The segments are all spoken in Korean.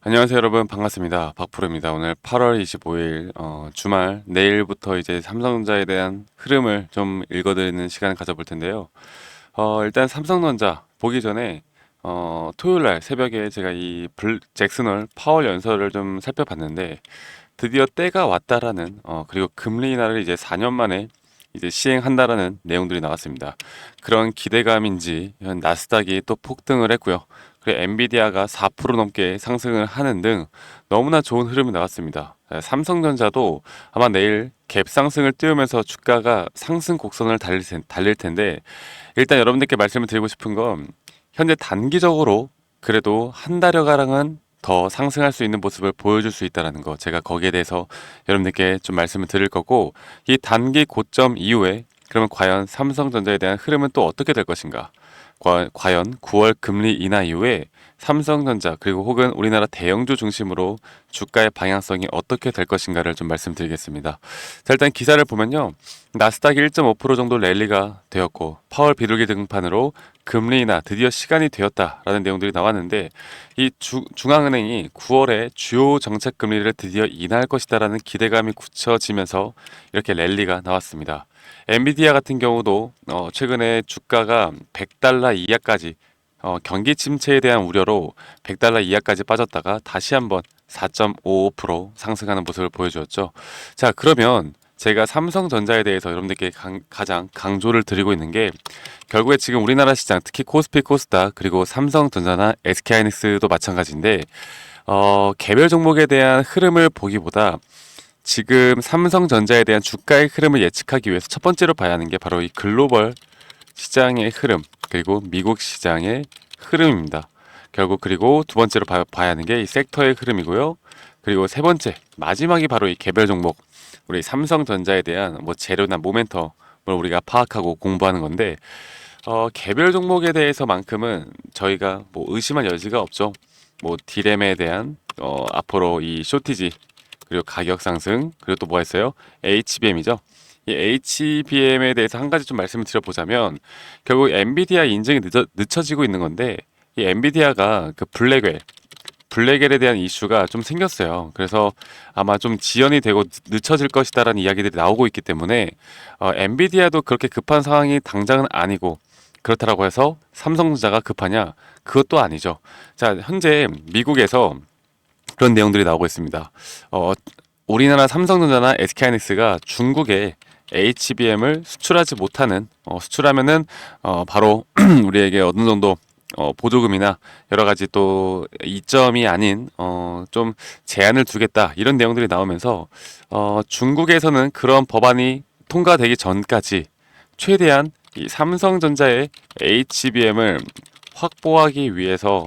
안녕하세요 여러분, 반갑습니다. 박프로입니다. 오늘 8월 25일 주말, 내일부터 이제 삼성전자에 대한 흐름을 좀 읽어드리는 시간을 가져볼 텐데요. 일단 삼성전자 보기 전에 토요일 날 새벽에 제가 이 잭슨홀 파월 연설을 좀 살펴봤는데, 드디어 때가 왔다라는, 그리고 금리 인하를 이제 4년 만에 이제 시행한다라는 내용들이 나왔습니다. 그런 기대감인지 나스닥이 또 폭등을 했고요. 그리고 엔비디아가 4% 넘게 상승을 하는 등 너무나 좋은 흐름이 나왔습니다. 삼성전자도 아마 내일 갭 상승을 띄우면서 주가가 상승 곡선을 달릴 텐데, 일단 여러분들께 말씀을 드리고 싶은 건, 현재 단기적으로 그래도 한 달여가량은 더 상승할 수 있는 모습을 보여줄 수 있다는 거, 제가 거기에 대해서 여러분들께 좀 말씀을 드릴 거고, 이 단기 고점 이후에 그러면 과연 삼성전자에 대한 흐름은 또 어떻게 될 것인가, 과연 9월 금리 인하 이후에 삼성전자 그리고 혹은 우리나라 대형주 중심으로 주가의 방향성이 어떻게 될 것인가를 좀 말씀드리겠습니다. 자, 일단 기사를 보면요, 나스닥이 1.5% 정도 랠리가 되었고, 파월 비둘기 등판으로 금리 인하 드디어 시간이 되었다라는 내용들이 나왔는데, 이 중앙은행이 9월에 주요 정책 금리를 드디어 인하할 것이다라는 기대감이 굳혀지면서 이렇게 랠리가 나왔습니다. 엔비디아 같은 경우도 최근에 주가가 100달러 이하까지, 경기 침체에 대한 우려로 100달러 이하까지 빠졌다가 다시 한번 4.55% 상승하는 모습을 보여주었죠. 자, 그러면 제가 삼성전자에 대해서 여러분들께 가장 강조를 드리고 있는 게, 결국에 지금 우리나라 시장, 특히 코스피 코스닥 그리고 삼성전자나 SK하이닉스도 마찬가지인데, 개별 종목에 대한 흐름을 보기보다 지금 삼성전자에 대한 주가의 흐름을 예측하기 위해서 첫 번째로 봐야 하는 게 바로 이 글로벌 시장의 흐름, 그리고 미국 시장의 흐름입니다. 결국 그리고 두 번째로 봐야 하는 게 이 섹터의 흐름이고요. 그리고 세 번째, 마지막이 바로 이 개별 종목, 우리 삼성전자에 대한 뭐 재료나 모멘텀을 우리가 파악하고 공부하는 건데, 개별 종목에 대해서만큼은 저희가 뭐 의심할 여지가 없죠. 뭐 디램에 대한 앞으로 이 쇼티지, 그리고 가격 상승, 그리고 또 뭐가 있어요? HBM이죠. 이 HBM에 대해서 한 가지 좀 말씀을 드려보자면, 결국 엔비디아 인증이 늦춰지고 있는 건데, 이 엔비디아가 그 블랙웰에 대한 이슈가 좀 생겼어요. 그래서 아마 좀 지연이 되고 늦춰질 것이다라는 이야기들이 나오고 있기 때문에, 엔비디아도 그렇게 급한 상황이 당장은 아니고, 그렇다라고 해서 삼성전자가 급하냐? 그것도 아니죠. 자, 현재 미국에서 그런 내용들이 나오고 있습니다. 우리나라 삼성전자나 SK하이닉스가 중국에 HBM을 수출하지 못하는, 수출하면은 바로 우리에게 어느 정도 보조금이나 여러 가지 또 이점이 아닌 좀 제한을 두겠다, 이런 내용들이 나오면서 중국에서는 그런 법안이 통과되기 전까지 최대한 이 삼성전자의 HBM을 확보하기 위해서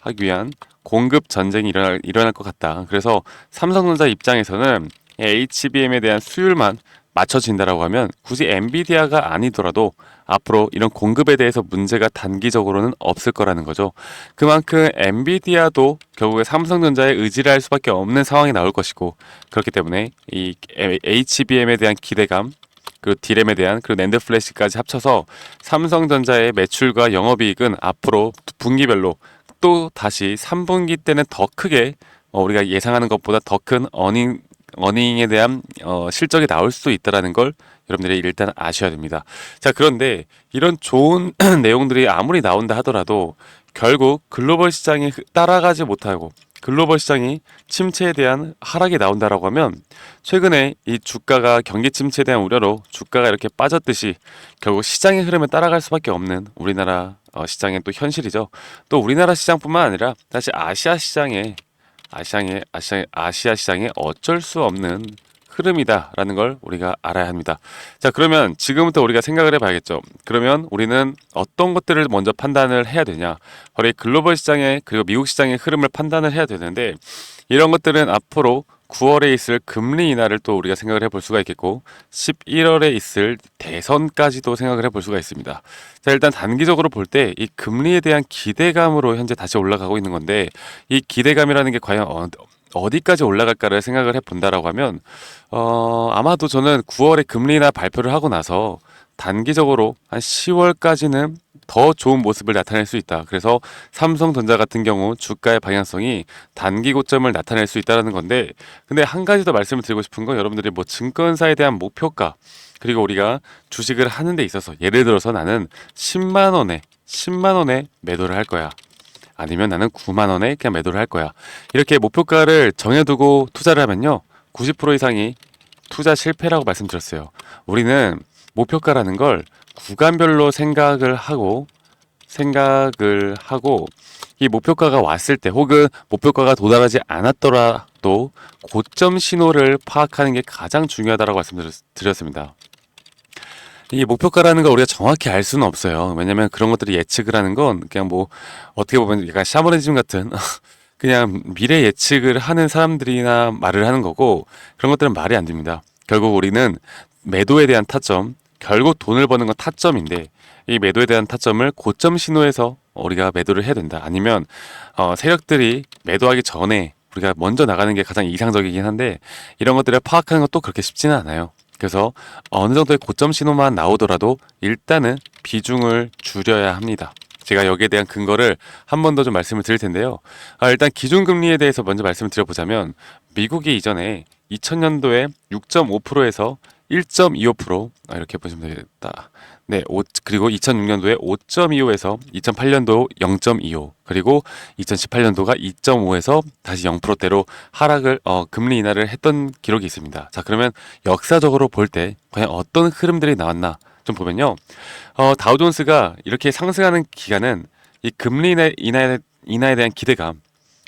하기 위한 공급 전쟁이 일어날 것 같다. 그래서 삼성전자 입장에서는 HBM에 대한 수율만 맞춰진다라고 하면 굳이 엔비디아가 아니더라도 앞으로 이런 공급에 대해서 문제가 단기적으로는 없을 거라는 거죠. 그만큼 엔비디아도 결국에 삼성전자에 의지를 할 수밖에 없는 상황이 나올 것이고, 그렇기 때문에 이 HBM에 대한 기대감, 그리고 디램에 대한, 그리고 낸드 플래시까지 합쳐서 삼성전자의 매출과 영업이익은 앞으로 분기별로 또 다시 3분기 때는 더 크게, 우리가 예상하는 것보다 더 큰 어닝에 대한 실적이 나올 수도 있다라는 걸 여러분들이 일단 아셔야 됩니다. 자, 그런데 이런 좋은 내용들이 아무리 나온다 하더라도 결국 글로벌 시장이 따라가지 못하고 글로벌 시장이 침체에 대한 하락이 나온다라고 하면, 최근에 이 주가가 경기 침체에 대한 우려로 주가가 이렇게 빠졌듯이 결국 시장의 흐름에 따라갈 수밖에 없는 우리나라 시장의 또 현실이죠. 또 우리나라 시장뿐만 아니라 사실 아시아 시장에 어쩔 수 없는 흐름이다라는 걸 우리가 알아야 합니다. 자, 그러면 지금부터 우리가 생각을 해봐야겠죠. 그러면 우리는 어떤 것들을 먼저 판단을 해야 되냐? 바로 이 글로벌 시장의, 그리고 미국 시장의 흐름을 판단을 해야 되는데, 이런 것들은 앞으로 9월에 있을 금리 인하를 또 우리가 생각을 해볼 수가 있겠고, 11월에 있을 대선까지도 생각을 해볼 수가 있습니다. 자, 일단 단기적으로 볼 때 이 금리에 대한 기대감으로 현재 다시 올라가고 있는 건데, 이 기대감이라는 게 과연 어디까지 올라갈까를 생각을 해본다라고 하면, 아마도 저는 9월에 금리 인하 발표를 하고 나서 단기적으로 한 10월까지는 더 좋은 모습을 나타낼 수 있다. 그래서 삼성전자 같은 경우 주가의 방향성이 단기 고점을 나타낼 수 있다는 건데, 근데 한 가지 더 말씀을 드리고 싶은 건 여러분들이 뭐 증권사에 대한 목표가, 그리고 우리가 주식을 하는 데 있어서 예를 들어서 나는 10만 원에 매도를 할 거야. 아니면 나는 9만 원에 그냥 매도를 할 거야. 이렇게 목표가를 정해두고 투자를 하면요, 90% 이상이 투자 실패라고 말씀드렸어요. 우리는 목표가라는 걸 구간별로 생각을 하고 이 목표가가 왔을 때, 혹은 목표가가 도달하지 않았더라도 고점 신호를 파악하는 게 가장 중요하다고 말씀드렸습니다. 이 목표가라는 걸 우리가 정확히 알 수는 없어요. 왜냐면 그런 것들이 예측을 하는 건 그냥 뭐 어떻게 보면 약간 샤머니즘 같은 그냥 미래 예측을 하는 사람들이나 말을 하는 거고, 그런 것들은 말이 안 됩니다. 결국 우리는 매도에 대한 타점, 결국 돈을 버는 건 타점인데, 이 매도에 대한 타점을 고점 신호에서 우리가 매도를 해야 된다. 아니면 세력들이 매도하기 전에 우리가 먼저 나가는 게 가장 이상적이긴 한데, 이런 것들을 파악하는 것도 그렇게 쉽지는 않아요. 그래서 어느 정도의 고점 신호만 나오더라도 일단은 비중을 줄여야 합니다. 제가 여기에 대한 근거를 한 번 더 좀 말씀을 드릴 텐데요. 일단 기준금리에 대해서 먼저 말씀을 드려보자면, 미국이 이전에 2000년도에 6.5%에서 1.25%, 이렇게 보시면 되겠다. 네, 그리고 2006년도에 5.25에서 2008년도 0.25, 그리고 2018년도가 2.5에서 다시 0%대로 하락을, 금리 인하를 했던 기록이 있습니다. 자, 그러면 역사적으로 볼 때 과연 어떤 흐름들이 나왔나 좀 보면요. 다우존스가 이렇게 상승하는 기간은 이 금리 인하에 대한 기대감,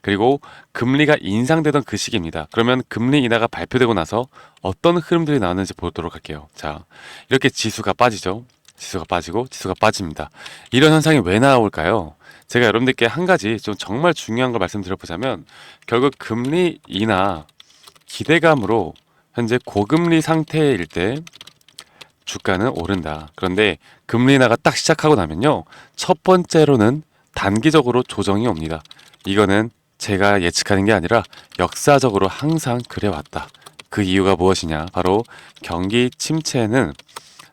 그리고 금리가 인상되던 그 시기입니다. 그러면 금리 인하가 발표되고 나서 어떤 흐름들이 나왔는지 보도록 할게요. 자, 이렇게 지수가 빠지죠. 지수가 빠지고 지수가 빠집니다. 이런 현상이 왜 나올까요? 제가 여러분들께 한 가지 좀 정말 중요한 걸 말씀드려보자면, 결국 금리 인하 기대감으로 현재 고금리 상태일 때 주가는 오른다. 그런데 금리 인하가 딱 시작하고 나면요, 첫 번째로는 단기적으로 조정이 옵니다. 이거는 제가 예측하는 게 아니라 역사적으로 항상 그래왔다. 그 이유가 무엇이냐? 바로 경기 침체는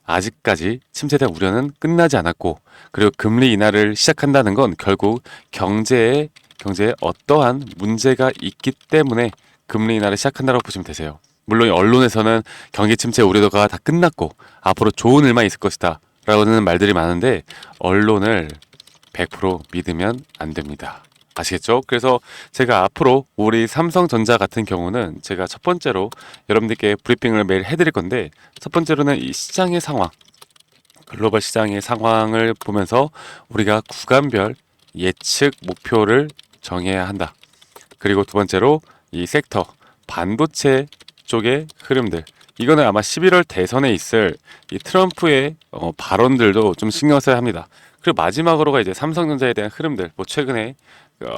아직까지, 침체에 대한 우려는 끝나지 않았고, 그리고 금리 인하를 시작한다는 건 결국 경제에 어떠한 문제가 있기 때문에 금리 인하를 시작한다고 보시면 되세요. 물론 언론에서는 경기 침체 우려도가 다 끝났고 앞으로 좋은 일만 있을 것이다 라고는 말들이 많은데, 언론을 100% 믿으면 안 됩니다. 아시겠죠? 그래서 제가 앞으로 우리 삼성전자 같은 경우는 제가 첫 번째로 여러분들께 브리핑을 매일 해드릴 건데, 첫 번째로는 이 시장의 상황, 글로벌 시장의 상황을 보면서 우리가 구간별 예측 목표를 정해야 한다. 그리고 두 번째로 이 섹터, 반도체 쪽의 흐름들, 이거는 아마 11월 대선에 있을 이 트럼프의 발언들도 좀 신경 써야 합니다. 그리고 마지막으로가 이제 삼성전자에 대한 흐름들, 뭐 최근에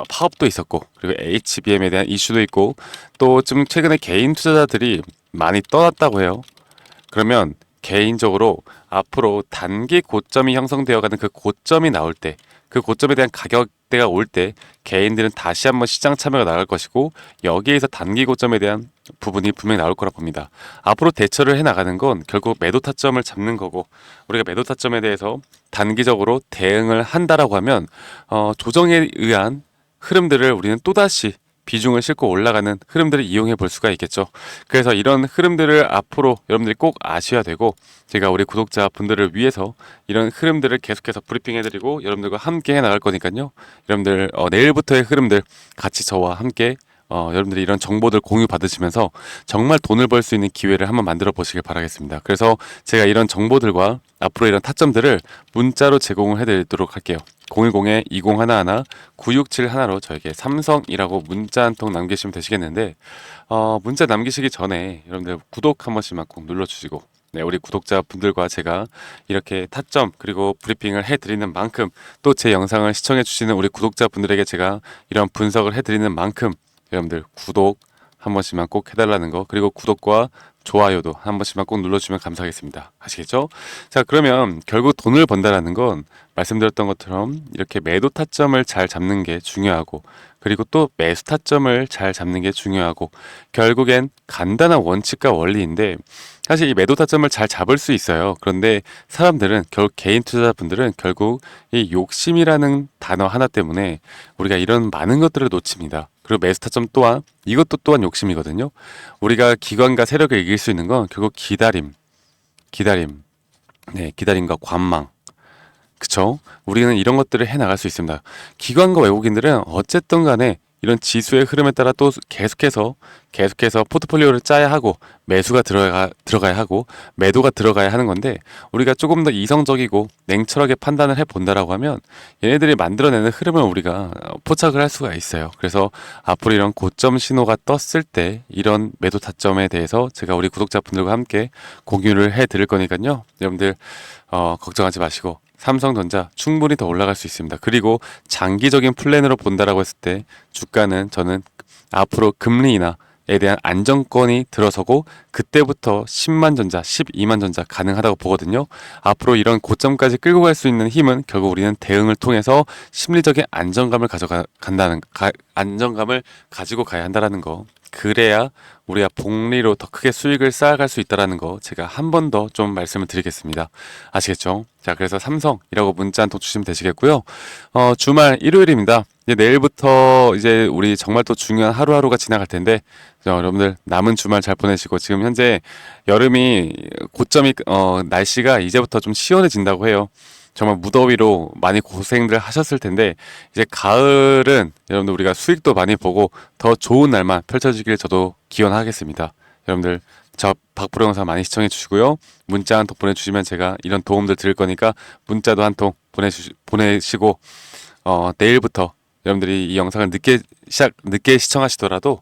파업도 있었고, 그리고 HBM에 대한 이슈도 있고, 또 좀 최근에 개인 투자자들이 많이 떠났다고 해요. 그러면 개인적으로 앞으로 단기 고점이 형성되어가는 그 고점이 나올 때, 그 고점에 대한 가격대가 올 때 개인들은 다시 한번 시장 참여가 나갈 것이고, 여기에서 단기 고점에 대한 부분이 분명히 나올 거라 봅니다. 앞으로 대처를 해 나가는 건 결국 매도 타점을 잡는 거고, 우리가 매도 타점에 대해서 단기적으로 대응을 한다라고 하면 조정에 의한 흐름들을 우리는 또다시 비중을 싣고 올라가는 흐름들을 이용해 볼 수가 있겠죠. 그래서 이런 흐름들을 앞으로 여러분들이 꼭 아셔야 되고, 제가 우리 구독자분들을 위해서 이런 흐름들을 계속해서 브리핑해드리고 여러분들과 함께 해나갈 거니까요. 여러분들 내일부터의 흐름들 같이 저와 함께 여러분들이 이런 정보들 공유 받으시면서 정말 돈을 벌 수 있는 기회를 한번 만들어 보시길 바라겠습니다. 그래서 제가 이런 정보들과 앞으로 이런 타점들을 문자로 제공을 해드리도록 할게요. 010-2011-9671로 저에게 삼성이라고 문자 한 통 남기시면 되시겠는데, 문자 남기시기 전에 여러분들 구독 한 번씩만 꼭 눌러주시고, 네, 우리 구독자분들과 제가 이렇게 타점 그리고 브리핑을 해드리는 만큼, 또 제 영상을 시청해 주시는 우리 구독자분들에게 제가 이런 분석을 해드리는 만큼 여러분들 구독 한 번씩만 꼭 해달라는 거, 그리고 구독과 좋아요도 한 번씩만 꼭 눌러주시면 감사하겠습니다. 아시겠죠? 자, 그러면 결국 돈을 번다라는 건 말씀드렸던 것처럼 이렇게 매도 타점을 잘 잡는 게 중요하고, 그리고 또 매수 타점을 잘 잡는 게 중요하고, 결국엔 간단한 원칙과 원리인데, 사실 이 매도 타점을 잘 잡을 수 있어요. 그런데 사람들은, 결국 개인 투자자분들은 결국 이 욕심이라는 단어 하나 때문에 우리가 이런 많은 것들을 놓칩니다. 그리고 매수 타점 또한, 이것도 또한 욕심이거든요. 우리가 기관과 세력을 이길 수 있는 건 결국 기다림, 네, 기다림과 관망. 그쵸? 우리는 이런 것들을 해 나갈 수 있습니다. 기관과 외국인들은 어쨌든 간에 이런 지수의 흐름에 따라 또 계속해서 포트폴리오를 짜야 하고, 매수가 들어가야 하고, 매도가 들어가야 하는 건데, 우리가 조금 더 이성적이고 냉철하게 판단을 해 본다라고 하면 얘네들이 만들어내는 흐름을 우리가 포착을 할 수가 있어요. 그래서 앞으로 이런 고점 신호가 떴을 때 이런 매도 타점에 대해서 제가 우리 구독자분들과 함께 공유를 해 드릴 거니까요. 여러분들 걱정하지 마시고 삼성전자 충분히 더 올라갈 수 있습니다. 그리고 장기적인 플랜으로 본다라고 했을 때 주가는, 저는 앞으로 금리 인하에 대한 안정권이 들어서고 그때부터 10만 전자, 12만 전자 가능하다고 보거든요. 앞으로 이런 고점까지 끌고 갈 수 있는 힘은 결국 우리는 대응을 통해서 심리적인 안정감을 가지고 가야 한다라는 거. 그래야 우리가 복리로 더 크게 수익을 쌓아갈 수 있다라는 거, 제가 한 번 더 좀 말씀을 드리겠습니다. 아시겠죠? 자, 그래서 삼성이라고 문자 한 통 주시면 되시겠고요. 주말 일요일입니다. 이제 내일부터 이제 우리 정말 또 중요한 하루하루가 지나갈 텐데, 여러분들 남은 주말 잘 보내시고, 지금 현재 여름이 고점이 날씨가 이제부터 좀 시원해진다고 해요. 정말 무더위로 많이 고생들 하셨을 텐데, 이제 가을은 여러분들 우리가 수익도 많이 보고 더 좋은 날만 펼쳐지길 저도 기원하겠습니다. 여러분들 저 박프로 영상 많이 시청해 주시고요. 문자 한 통 보내주시면 제가 이런 도움들 드릴 거니까 문자도 한 통 보내시고, 내일부터 여러분들이 이 영상을 늦게 시청하시더라도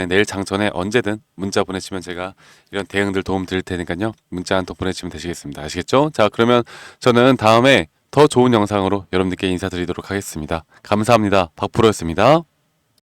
내일 장 전에 언제든 문자 보내시면 제가 이런 대응들 도움 드릴 테니까요. 문자 한 통 보내주시면 되시겠습니다. 아시겠죠? 자, 그러면 저는 다음에 더 좋은 영상으로 여러분들께 인사드리도록 하겠습니다. 감사합니다. 박프로였습니다.